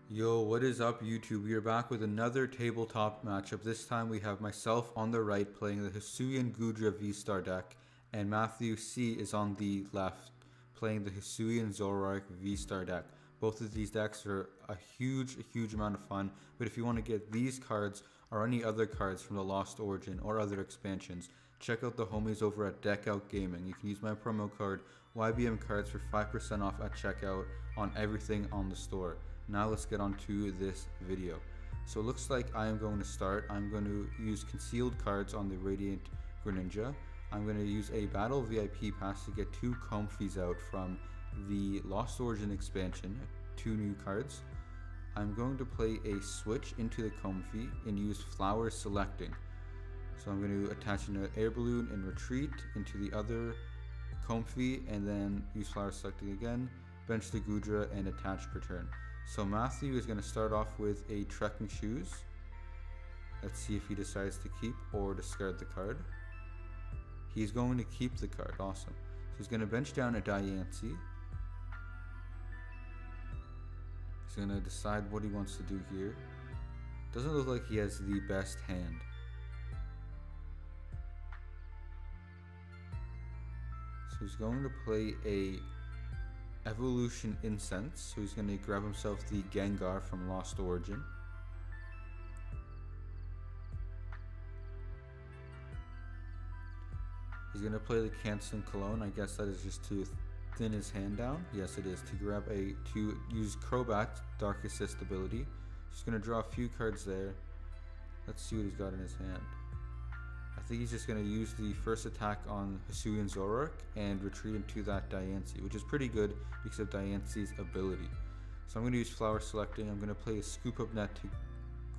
Yo, what is up YouTube? We are back with another tabletop matchup. This time we have myself on the right playing the Hisuian Goodra vstar deck, and Matthew C is on the left playing the Hisuian Zoroark vstar deck. Both of these decks are a huge amount of fun, but if you want to get these cards or any other cards from the Lost Origin or other expansions, check out the homies over at Deck Out Gaming. You can use my promo code YBM Cards for 5% off at checkout on everything on the store. Now let's get on to this video. So it looks like I am going to start. I'm going to use concealed cards on the Radiant Greninja. I'm going to use a Battle VIP pass to get 2 Comfies out from the Lost Origin expansion, 2 new cards. I'm going to play a switch into the Comfy and use Flower Selecting. So I'm going to attach an air balloon and retreat into the other Comfy and then use Flower Selecting again, bench the Goodra and attach per turn. So Matthew is going to start off with a Trekking Shoes. Let's see if he decides to keep or discard the card. He's going to keep the card. Awesome. So he's going to bench down a Diancie. He's going to decide what he wants to do here. Doesn't look like he has the best hand. So he's going to play a Evolution Incense, so he's going to grab himself the Gengar from Lost Origin. He's going to play the Canceling Cologne. I guess that is just to thin his hand down. Yes, it is. To use Crobat, Dark Assist ability. He's going to draw a few cards there. Let's see what he's got in his hand. I think he's just going to use the first attack on Hisuian Zoroark and retreat into that Diancie, which is pretty good because of Diancie's ability. So I'm going to use Flower Selecting. I'm going to play a Scoop Up Net to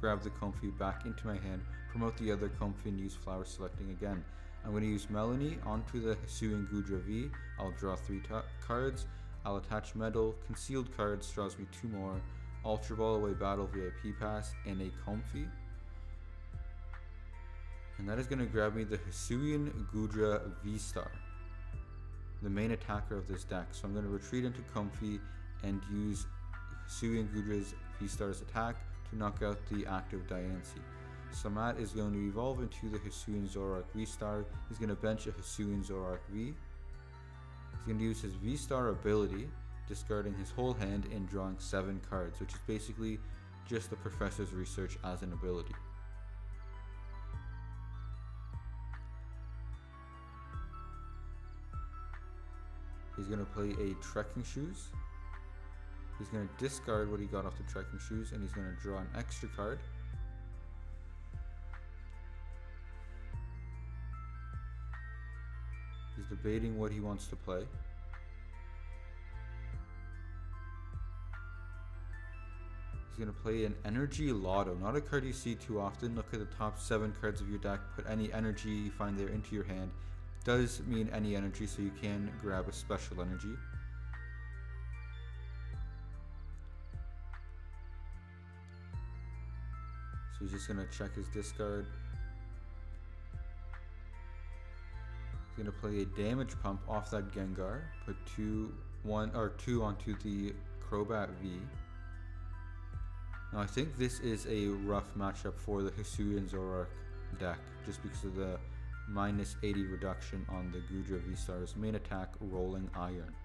grab the Comfy back into my hand, promote the other Comfy and use Flower Selecting again. I'm going to use Melanie onto the Hisuian Goodra V. I'll draw 3 cards. I'll attach Metal, Concealed Cards, draws me 2 more, Ultra Ball Away Battle VIP Pass, and a Comfy. And that is going to grab me the Hisuian Goodra V-Star, the main attacker of this deck. So I'm going to retreat into Comfy and use Hisuian Goodra's V-Star's attack to knock out the active Diancie. So Matt is going to evolve into the Hisuian Zoroark V-Star. He's going to bench a Hisuian Zoroark V. He's going to use his V-Star ability, discarding his whole hand and drawing 7 cards, which is basically just the Professor's Research as an ability. He's going to play a Trekking Shoes. He's going to discard what he got off the Trekking Shoes and he's going to draw an extra card. He's debating what he wants to play. He's going to play an Energy Lotto, not a card you see too often. Look at the top 7 cards of your deck, put any energy you find there into your hand. Does mean any energy, so you can grab a special energy. So he's just going to check his discard. He's going to play a Damage Pump off that Gengar, put 2 onto the Crobat V. Now I think this is a rough matchup for the Hisuian Zoroark deck, just because of the -80 reduction on the Goodra V-Star's main attack, Rolling Iron.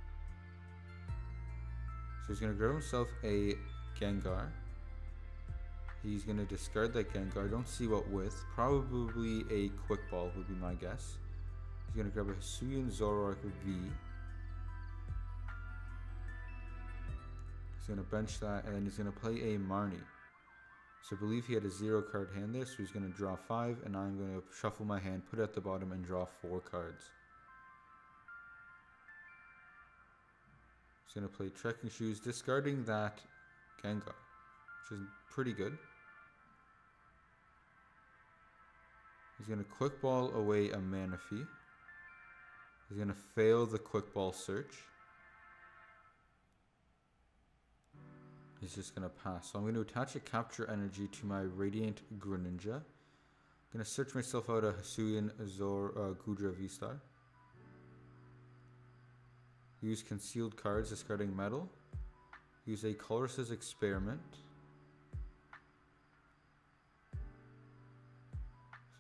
So he's going to grab himself a Gengar. He's going to discard that Gengar. I don't see what with. Probably a Quick Ball would be my guess. He's going to grab a Hisuian Zoroark V. He's going to bench that and then he's going to play a Marnie. So I believe he had a 0 card hand there, so he's going to draw 5, and I'm going to shuffle my hand, put it at the bottom, and draw 4 cards. He's going to play Trekking Shoes, discarding that Gengar, which is pretty good. He's going to Quick Ball away a Manaphy. He's going to fail the Quick Ball search. He's just going to pass. So I'm going to attach a Capture Energy to my Radiant Greninja. I'm going to search myself out a Hisuian Goodra V-Star. Use Concealed Cards, discarding Metal. Use a Colress's Experiment.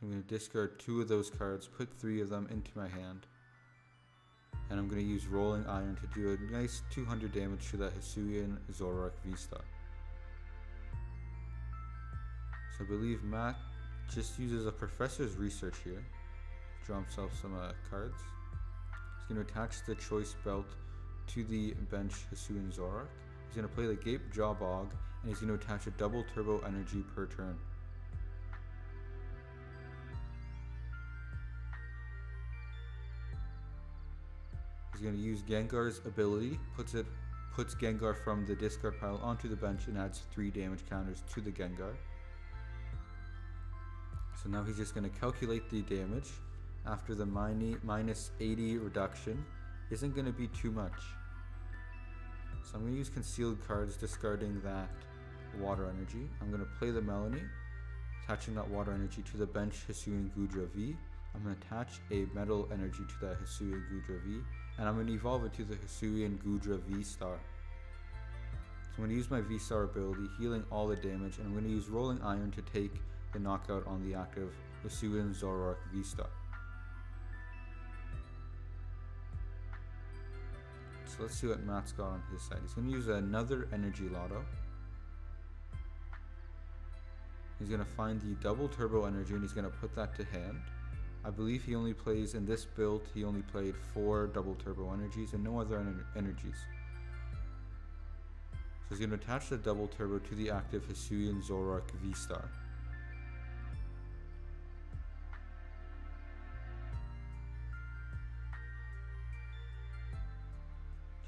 I'm going to discard 2 of those cards, put 3 of them into my hand. And I'm going to use Rolling Iron to do a nice 200 damage to that Hisuian Zoroark vstar. So I believe Matt just uses a Professor's Research here. Draw himself some cards. He's going to attach the Choice Belt to the bench Hisuian Zoroark. He's going to play the Gape Jaw Bog, and he's going to attach a double turbo energy per turn. He's going to use Gengar's ability, puts Gengar from the discard pile onto the bench and adds 3 damage counters to the Gengar. So now he's just going to calculate the damage after the minus 80 reduction. Isn't going to be too much. So I'm going to use concealed cards, discarding that water energy. I'm going to play the Melanie, attaching that water energy to the bench Hisuian Goodra V. I'm going to attach a metal energy to that Hisuian Goodra V, and I'm going to evolve it to the Hisuian Goodra V-Star. So I'm going to use my V-Star ability, healing all the damage, and I'm going to use Rolling Iron to take the knockout on the active Hisuian Zoroark V-Star. So let's see what Matt's got on his side. He's going to use another Energy Lotto. He's going to find the double turbo energy and he's going to put that to hand. I believe he only plays, in this build, he only played 4 double turbo energies and no other energies. So he's going to attach the double turbo to the active Hisuian Zoroark V-Star.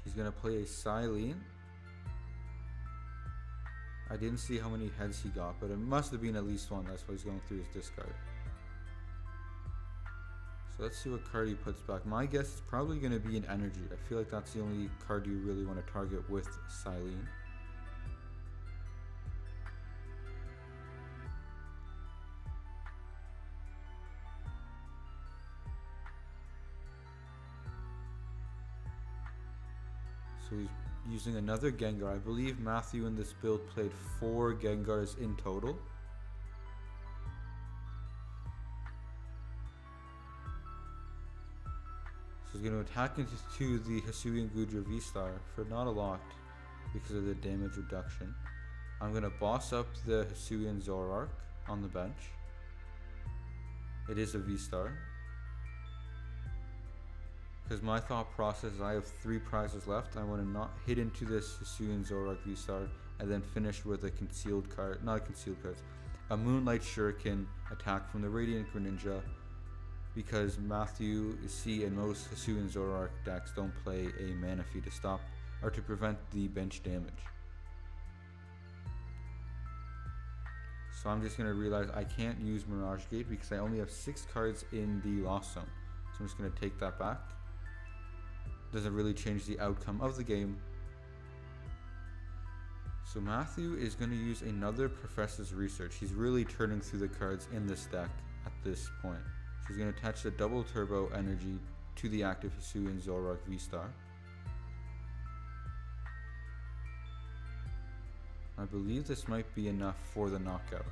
He's going to play a Silene. I didn't see how many heads he got, but it must have been at least 1. That's why he's going through his discard. So let's see what card he puts back. My guess is probably going to be an energy. I feel like that's the only card you really want to target with Silene. So he's using another Gengar. I believe Matthew in this build played 4 Gengars in total. So he's going to attack into the Hisuian Goodra V-Star for not a lot because of the damage reduction. I'm going to boss up the Hisuian Zoroark on the bench. It is a V-Star. Because my thought process is I have 3 prizes left. I want to not hit into this Hisuian Zoroark V-Star and then finish with a concealed card, not a concealed card, a Moonlight Shuriken attack from the Radiant Greninja, because Matthew C and most Hisuian Zoroark decks don't play a Manaphy to stop or to prevent the bench damage. So I'm just going to realize I can't use Mirage Gate because I only have 6 cards in the Lost Zone. So I'm just going to take that back. Doesn't really change the outcome of the game. So Matthew is going to use another Professor's Research. He's really turning through the cards in this deck at this point. So he's going to attach the double turbo energy to the active Hisuian Zoroark V-Star. I believe this might be enough for the knockout.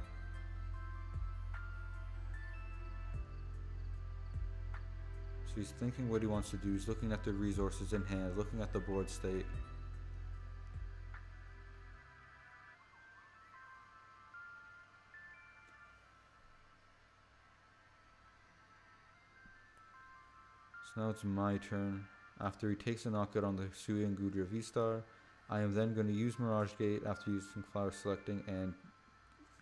So he's thinking what he wants to do. He's looking at the resources in hand, looking at the board state. So now it's my turn. After he takes a knockout on the Hisuian Goodra V-Star, I am then going to use Mirage Gate after using Flower Selecting and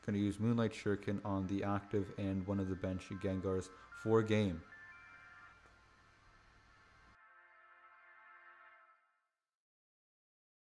going to use Moonlight Shuriken on the active and one of the bench Gengars for game.